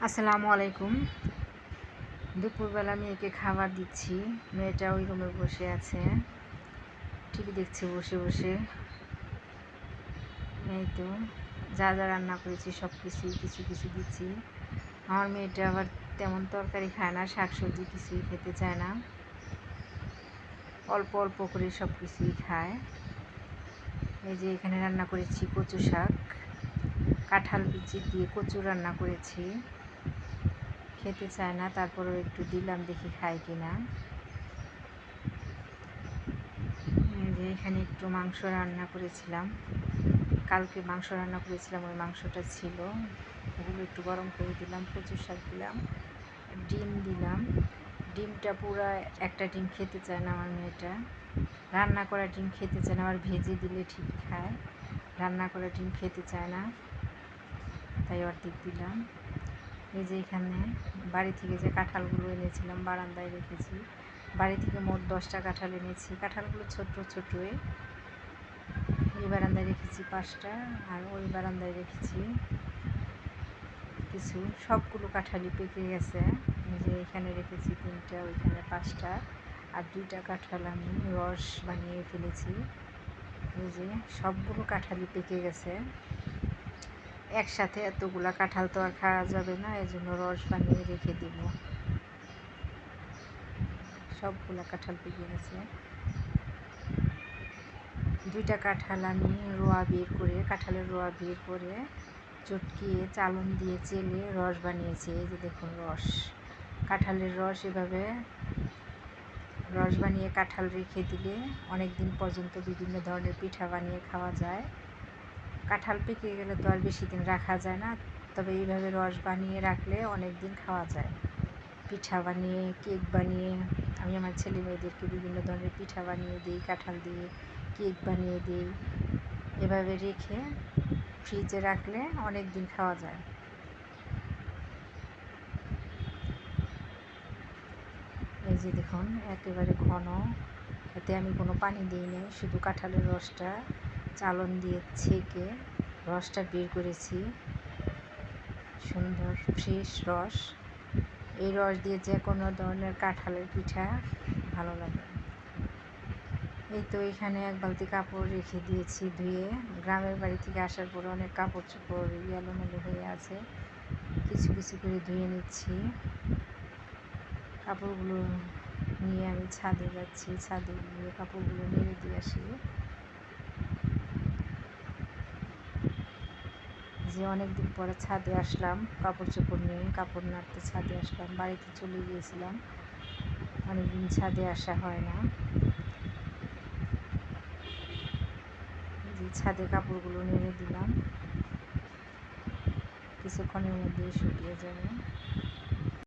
আসসালামু আলাইকুম। দুপুরবেলা মেয়েকে খাবার দিচ্ছি। মেয়েটা ওই রুমে বসে আছে, টিভি দেখছে বসে বসে। এই তো যা যা রান্না করেছি সব কিছুই কিছু কিছু দিচ্ছি। আমার মেয়েটা আবার তেমন তরকারি খায় না, শাকসবজি কিছুই খেতে চায় না, অল্প অল্প করে সব কিছুই খায়। এই যে এখানে রান্না করেছি কচু শাক, কাঁঠাল বিচি দিয়ে কচু রান্না করেছি। খেতে চায় না, তারপরেও একটু দিলাম দেখি খায় কিনা। যে এখানে একটু মাংস রান্না করেছিলাম, কালকে মাংস রান্না করেছিলাম, ওই মাংসটা ছিল, ওগুলো একটু গরম করে দিলাম। কচু শাক দিলাম, ডিম দিলাম। ডিমটা পুরো একটা ডিম খেতে চায় না আমার মেয়েটা, রান্না করা ডিম খেতে চায় না, আবার ভেজে দিলে ঠিক খায়, রান্না করা ডিম খেতে চায় না, তাই অর্ধেক দিলাম। এই যে এখানে বাড়ি থেকে যে কাঁঠালগুলো এনেছিলাম বারান্দায় রেখেছি, বাড়ি থেকে মোট 10টা কাঁঠাল এনেছি। কাঁঠালগুলো ছোট ছোটোই, এই বারান্দায় রেখেছি 5টা, আর ওই বারান্দায় রেখেছি কিছু। সবগুলো কাঁঠালই পেকে গেছে। এই যে এখানে রেখেছি 3টা, ওইখানে 5টা, আর 2টা কাঁঠাল আমি রস বানিয়ে ফেলেছি। এই যে সবগুলো কাঁঠালই পেকে গেছে। একসাথে এতগুলা কাঁঠাল তো আর খাওয়া যাবে না, এই জন্য রস বানিয়ে রেখে দিব। সবগুলা কাঁঠাল পেকে গেছে। 2টা কাঁঠাল আমি রোয়া বের করে, কাঁঠালের রোয়া বের করে চটকিয়ে চালন দিয়ে চেলে রস বানিয়েছি। এই যে দেখুন রস, কাঁঠালের রস। এভাবে রস বানিয়ে কাঁঠাল রেখে দিলে অনেক দিন পর্যন্ত বিভিন্ন ধরনের পিঠা বানিয়ে খাওয়া যায়। কাঁঠাল পেকে গেলে তো আর বেশি দিন রাখা যায় না, তবে এইভাবে রস বানিয়ে রাখলে অনেক দিন খাওয়া যায়। পিঠা বানিয়ে, কেক বানিয়ে, আমি আমার ছেলে মেয়েদেরকে বিভিন্ন ধরনের পিঠা বানিয়ে দিই, কাঁঠাল দিয়ে কেক বানিয়ে দিই। এভাবে রেখে ফ্রিজে রাখলে অনেক দিন খাওয়া যায়। এই যে দেখুন একেবারে ঘন, এতে আমি কোনো পানি দিইনি, শুধু কাঁঠালের রসটা চালন দিয়ে ছেঁকে রসটা বের করেছি। সুন্দর ফ্রেশ রস, এই রস দিয়ে যে কোনো ধরনের কাঁঠালের পিঠা ভালো লাগে। এই তো এখানে এক বালতি কাপড় রেখে দিয়েছি ধুয়ে। গ্রামের বাড়ি থেকে আসার পরে অনেক কাপড় চোপড় এলোমেলো হয়ে আছে, কিছু কিছু করে ধুয়ে নিচ্ছি। কাপড়গুলো নিয়ে আমি ছাদে যাচ্ছি, ছাদে গিয়ে কাপড়গুলো নেড়ে দিয়ে আসি। যে অনেক দিন পরে ছাদে আসলাম কাপড় চোপড় নিয়ে, কাপড় নাড়তে ছাদে আসলাম। বাড়িতে চলে গিয়েছিলাম, অনেকদিন ছাদে আসা হয় না। যে ছাদে কাপড়গুলো নেড়ে দিলাম, কিছুক্ষণের মধ্যেই শুকিয়ে যাবে।